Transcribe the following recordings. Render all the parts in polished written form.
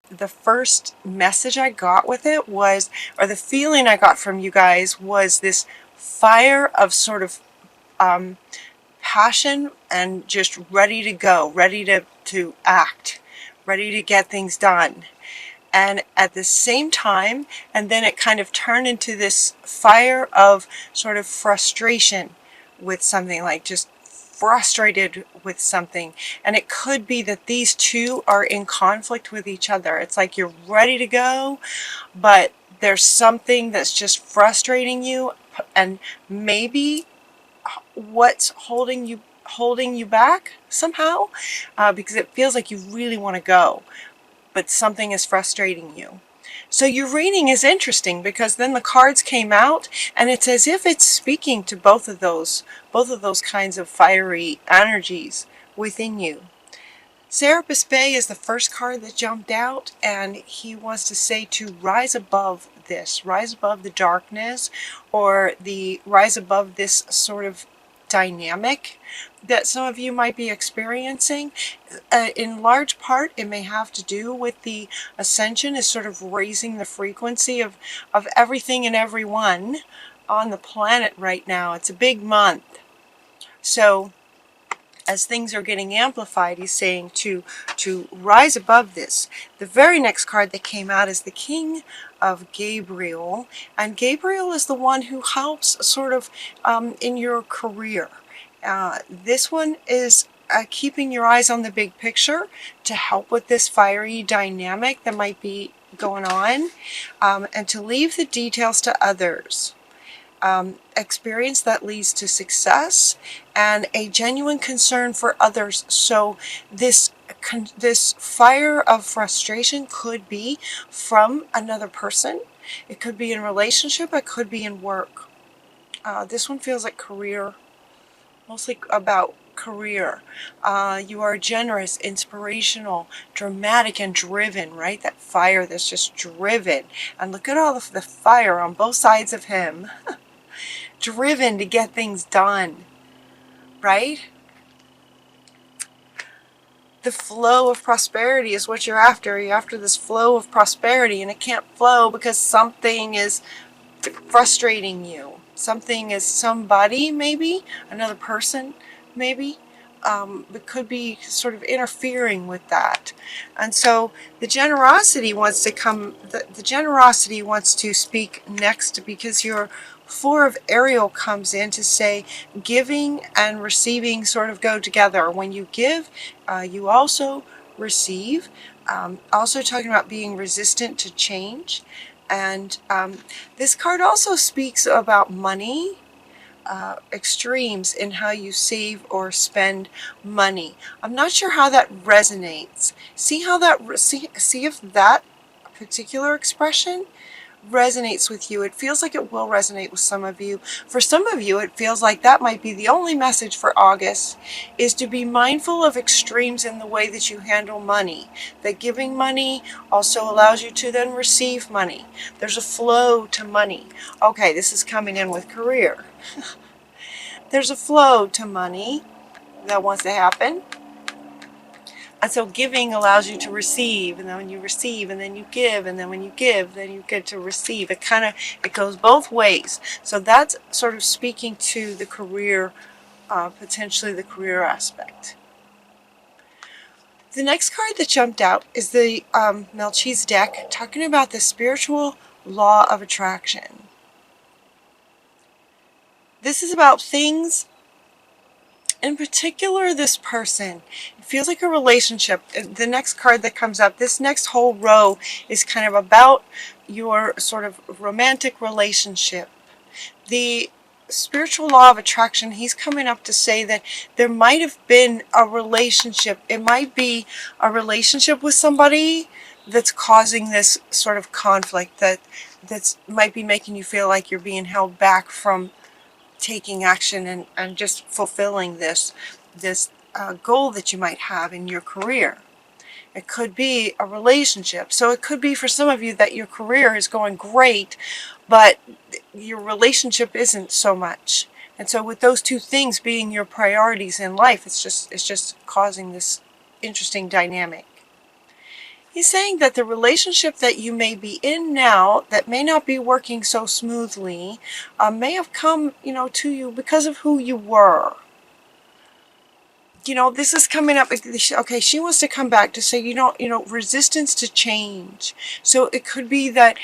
the first message I got with it was, or the feeling I got from you guys was this fire of sort of passion and just ready to go, ready to act, ready to get things done. And at the same time, and then it kind of turned into this fire of sort of frustration with something, like just frustrated with something. And it could be that these two are in conflict with each other. It's like you're ready to go, but there's something that's just frustrating you, and maybe what's holding you back somehow, because it feels like you really want to go, but something is frustrating you. So your reading is interesting because then the cards came out and it's as if it's speaking to both of those kinds of fiery energies within you. Serapis Bey is the first card that jumped out, and he wants to say to rise above this, rise above the darkness, or the rise above this sort of dynamic that some of you might be experiencing. In large part, it may have to do with the ascension, is sort of raising the frequency of everything and everyone on the planet right now. It's a big month. So as things are getting amplified, he's saying to rise above this. The very next card that came out is the King of Gabriel, and Gabriel is the one who helps sort of in your career. This one is keeping your eyes on the big picture to help with this fiery dynamic that might be going on, and to leave the details to others. Experience that leads to success and a genuine concern for others. So this fire of frustration could be from another person. It could be in relationship. It could be in work. This one feels like career, mostly about career. You are generous, inspirational, dramatic, and driven, right? That fire that's just driven. And look at all the fire on both sides of him. Driven to get things done, right? The flow of prosperity is what you're after. You're after this flow of prosperity, and it can't flow because something is frustrating you. Something is somebody, maybe, another person, maybe. It could be sort of interfering with that. And so the generosity wants to come, the generosity wants to speak next, because your Four of Ariel comes in to say giving and receiving sort of go together. When you give, you also receive. Also talking about being resistant to change. And this card also speaks about money, extremes in how you save or spend money. I'm not sure how that resonates. See how that, see if that particular expression resonates with you. It feels like it will resonate with some of you. For some of you, it feels like that might be the only message for August, is to be mindful of extremes in the way that you handle money. That giving money also allows you to then receive money. There's a flow to money. Okay, this is coming in with career. There's a flow to money that wants to happen. And so giving allows you to receive, and then when you receive, and then you give, and then when you give, then you get to receive. It goes both ways. So that's sort of speaking to the career, potentially the career aspect. The next card that jumped out is the Melchizedek, talking about the spiritual law of attraction. This is about things, in particular this person. It feels like a relationship. The next card that comes up, this next whole row, is kind of about your sort of romantic relationship. The spiritual law of attraction, he's coming up to say that there might have been a relationship. It might be a relationship with somebody that's causing this sort of conflict, that's might be making you feel like you're being held back from taking action and just fulfilling this goal that you might have in your career. It could be a relationship. So it could be for some of you that your career is going great, but your relationship isn't so much. And so with those two things being your priorities in life, it's just causing this interesting dynamic. He's saying that the relationship that you may be in now that may not be working so smoothly may have come, to you because of who you were. This is coming up. Okay, she wants to come back to say, resistance to change. So it could be that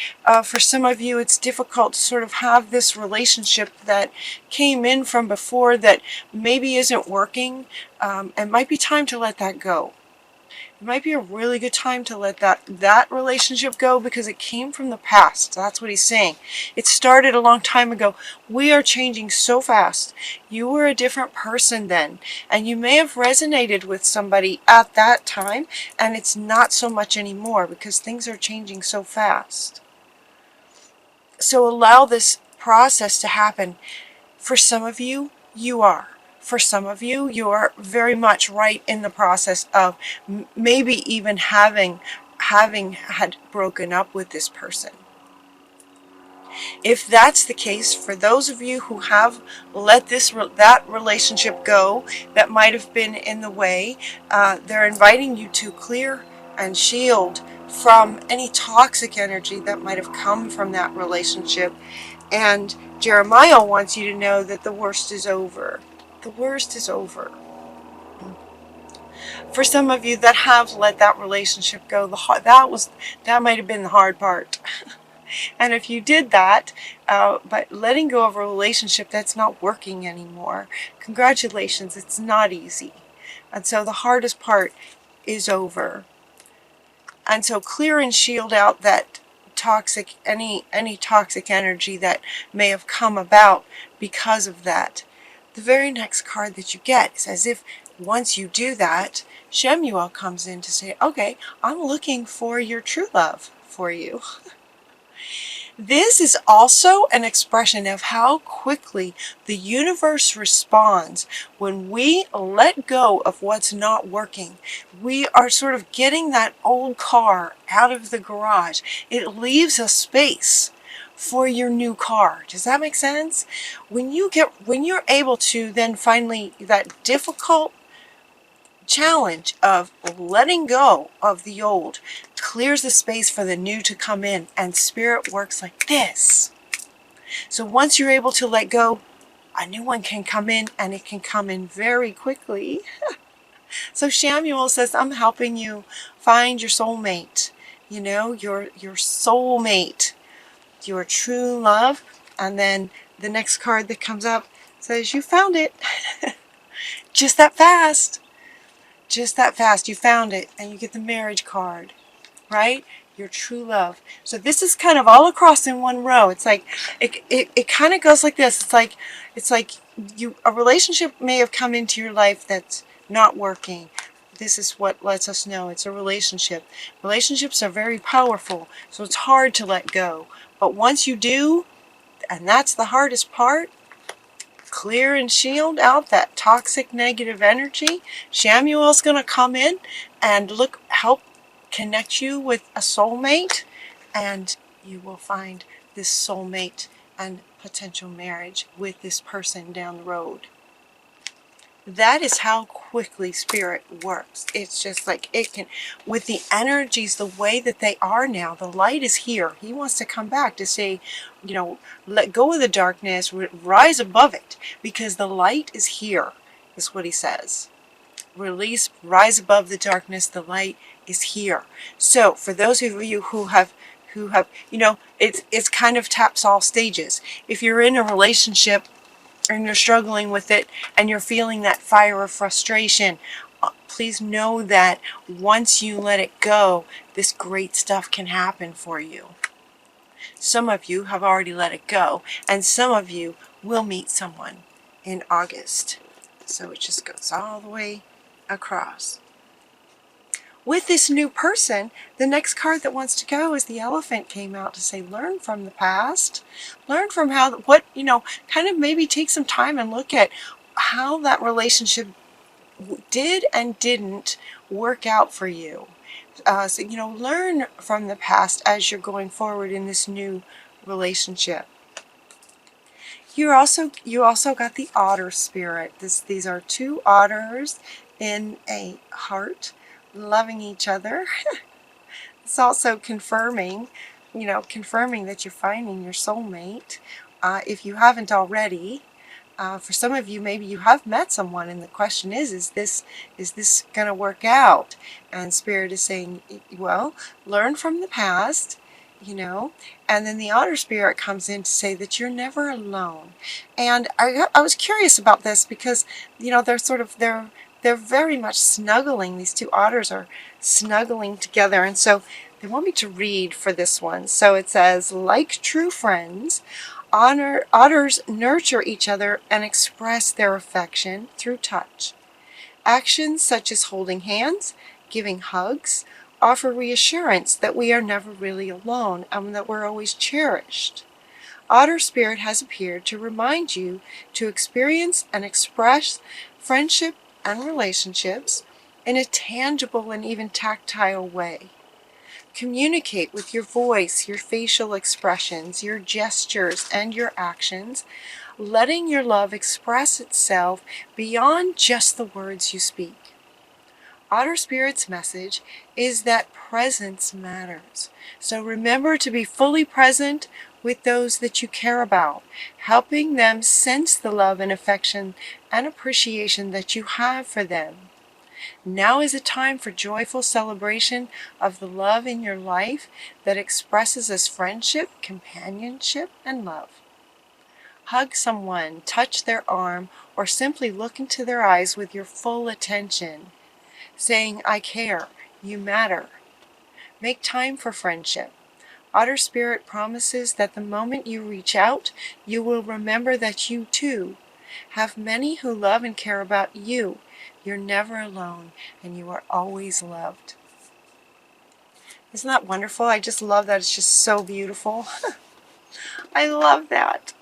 for some of you, it's difficult to sort of have this relationship that came in from before that maybe isn't working. It might be time to let that go. It might be a really good time to let that relationship go because it came from the past. That's what he's saying. It started a long time ago. We are changing so fast. You were a different person then, and you may have resonated with somebody at that time, and it's not so much anymore because things are changing so fast. So allow this process to happen. For some of you, you are. For some of you, you are very much right in the process of maybe even having had broken up with this person. If that's the case, for those of you who have let that relationship go that might have been in the way, they're inviting you to clear and shield from any toxic energy that might have come from that relationship. And Jeremiah wants you to know that the worst is over. The worst is over. For some of you that have let that relationship go, that might have been the hard part. And if you did that, but letting go of a relationship that's not working anymore, congratulations, it's not easy. And so the hardest part is over. And so clear and shield out that any toxic energy that may have come about because of that. The very next card that you get is as if once you do that, Shemuel comes in to say, okay, I'm looking for your true love for you. This is also an expression of how quickly the universe responds when we let go of what's not working. We are sort of getting that old car out of the garage. It leaves a space for your new car. Does that make sense? When you're able to then finally, that difficult challenge of letting go of the old clears the space for the new to come in, and spirit works like this. So once you're able to let go, a new one can come in, and it can come in very quickly. So Shemuel says, I'm helping you find your soulmate, your soulmate, your true love. And then the next card that comes up says, you found it. Just that fast. Just that fast, you found it, and you get the marriage card, right? Your true love. So this is kind of all across in one row. It's like it kind of goes like this. It's like a relationship may have come into your life that's not working. This is what lets us know it's a relationship. Relationships are very powerful, so it's hard to let go. But once you do, and that's the hardest part, clear and shield out that toxic negative energy. Shemuel's going to come in and help connect you with a soulmate, and you will find this soulmate and potential marriage with this person down the road. That is how quickly spirit works. It's just like it can, with the energies the way that they are now, the light is here. He wants to come back to say, let go of the darkness, rise above it, because the light is here, is what he says. Release, rise above the darkness, the light is here. So for those of you who have, it's kind of taps all stages. If you're in a relationship and you're struggling with it and you're feeling that fire of frustration, please know that once you let it go, this great stuff can happen for you. Some of you have already let it go, and some of you will meet someone in August. So it just goes all the way across. With this new person, the next card that wants to go is the Elephant came out to say, learn from the past. Learn from kind of maybe take some time and look at how that relationship did and didn't work out for you. So, learn from the past as you're going forward in this new relationship. You also got the otter spirit. These are two otters in a heart, loving each other. It's also confirming, confirming that you're finding your soulmate. If you haven't already, for some of you, maybe you have met someone, and the question is this going to work out? And Spirit is saying, well, learn from the past, and then the Otter Spirit comes in to say that you're never alone. And I was curious about this because, they're very much snuggling. These two otters are snuggling together, and so they want me to read for this one. So it says, like true friends, otters nurture each other and express their affection through touch. Actions such as holding hands, giving hugs, offer reassurance that we are never really alone and that we're always cherished. Otter Spirit has appeared to remind you to experience and express friendship and relationships in a tangible and even tactile way. Communicate with your voice, your facial expressions, your gestures, and your actions, letting your love express itself beyond just the words you speak. Otter Spirit's message is that presence matters. So remember to be fully present with those that you care about, helping them sense the love and affection and appreciation that you have for them. Now is a time for joyful celebration of the love in your life that expresses as friendship, companionship, and love. Hug someone, touch their arm, or simply look into their eyes with your full attention, saying, I care, you matter. Make time for friendship. Otter Spirit promises that the moment you reach out, you will remember that you too have many who love and care about you. You're never alone, and you are always loved. Isn't that wonderful? I just love that. It's just so beautiful. I love that.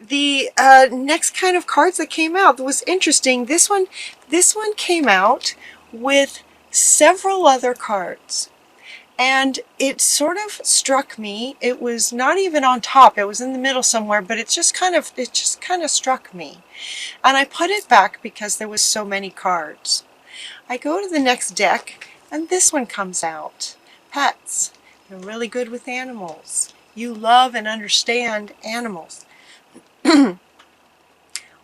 The next kind of cards that came out was interesting. This one came out with several other cards. And it sort of struck me. It was not even on top. It was in the middle somewhere, but it just kind of struck me. And I put it back because there was so many cards. I go to the next deck, and this one comes out. Pets. You're really good with animals. You love and understand animals.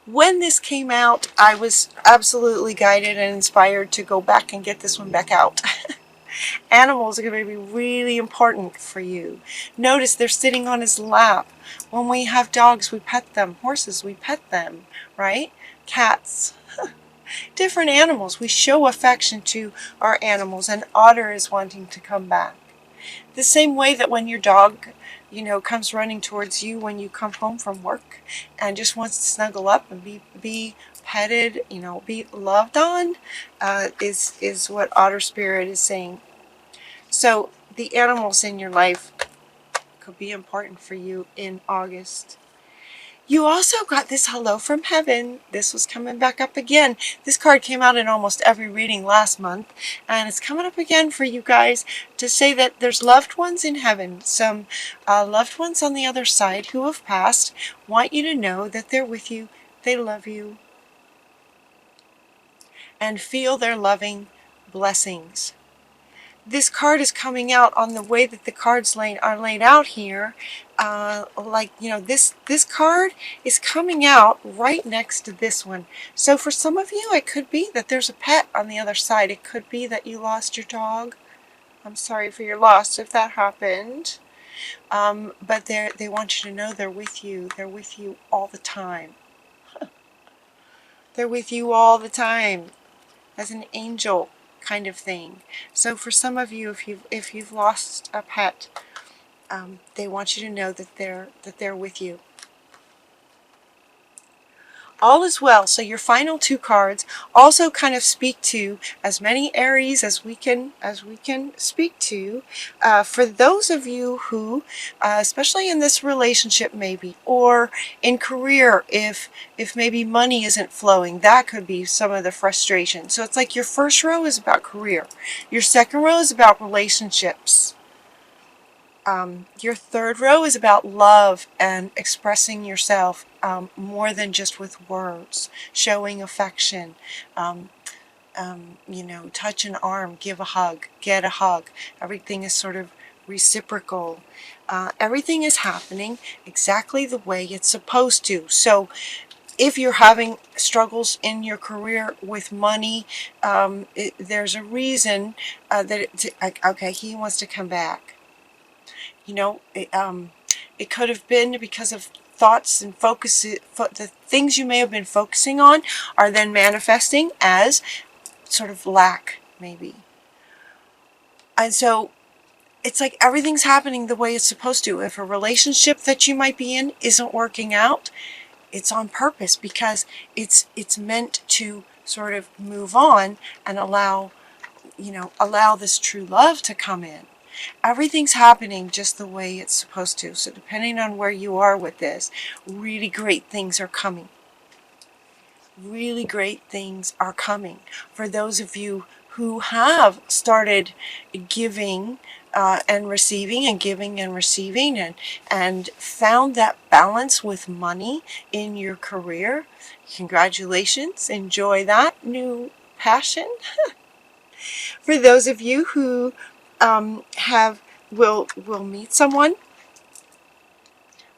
When this came out, I was absolutely guided and inspired to go back and get this one back out. Animals are going to be really important for you. Notice they're sitting on his lap. When we have dogs, we pet them. Horses, we pet them, right? Cats. Different animals. We show affection to our animals, and Otter is wanting to come back. The same way that when your dog, comes running towards you when you come home from work and just wants to snuggle up and be petted, be loved on, is what Otter Spirit is saying. So the animals in your life could be important for you in August. You also got this Hello from Heaven. This was coming back up again. This card came out in almost every reading last month, and it's coming up again for you guys to say that there's loved ones in heaven. Some loved ones on the other side who have passed want you to know that they're with you, they love you, and feel their loving blessings. This card is coming out on the way that the cards are laid out here. This card is coming out right next to this one. So for some of you, it could be that there's a pet on the other side. It could be that you lost your dog. I'm sorry for your loss if that happened. But they want you to know they're with you. They're with you all the time. They're with you all the time as an angel kind of thing. So for some of you, if you've lost a pet, they want you to know that they're with you. All is well. So your final two cards also kind of speak to as many Aries as we can speak to. For those of you who, especially in this relationship maybe, or in career, if maybe money isn't flowing, that could be some of the frustration. So it's like your first row is about career. Your second row is about relationships. Your third row is about love and expressing yourself more than just with words, showing affection, touch an arm, give a hug, get a hug. Everything is sort of reciprocal. Everything is happening exactly the way it's supposed to. So if you're having struggles in your career with money, there's a reason okay, he wants to come back. It could have been because of thoughts and focus. The things you may have been focusing on are then manifesting as sort of lack, maybe. And so it's like everything's happening the way it's supposed to. If a relationship that you might be in isn't working out, it's on purpose, because it's meant to sort of move on and allow this true love to come in. Everything's happening just the way it's supposed to. So depending on where you are with this, really great things are coming. Really great things are coming for those of you who have started giving and receiving and giving and receiving, and found that balance with money in your career. Congratulations. Enjoy that new passion. For those of you who will meet someone,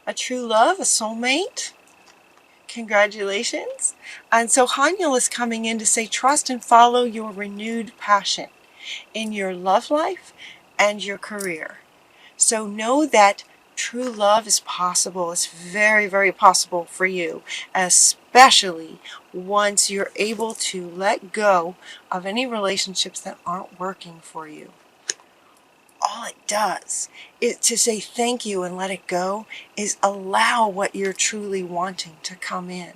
a true love, a soulmate, congratulations. And so Haniel is coming in to say, trust and follow your renewed passion in your love life and your career. So know that true love is possible. It's very, very possible for you, especially once you're able to let go of any relationships that aren't working for you. All it does is to say thank you and let it go, is allow what you're truly wanting to come in.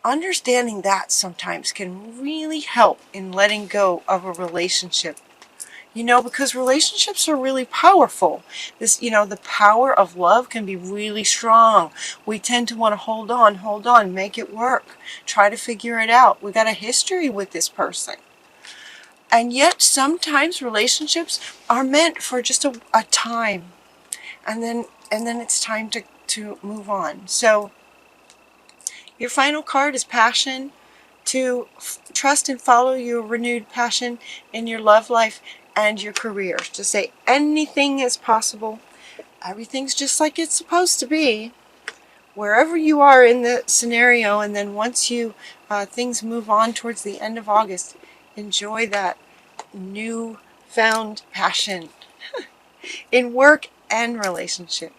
Understanding that sometimes can really help in letting go of a relationship. Because relationships are really powerful. The power of love can be really strong. We tend to want to hold on, make it work, try to figure it out. We got a history with this person. And yet sometimes relationships are meant for just a time. And then it's time to move on. So your final card is passion. To trust and follow your renewed passion in your love life and your career. To say anything is possible. Everything's just like it's supposed to be. Wherever you are in the scenario, and then once things move on towards the end of August, enjoy that new found passion in work and relationship.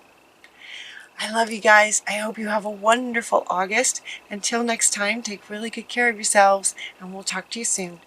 I love you guys. I hope you have a wonderful August. Until next time, take really good care of yourselves, and we'll talk to you soon.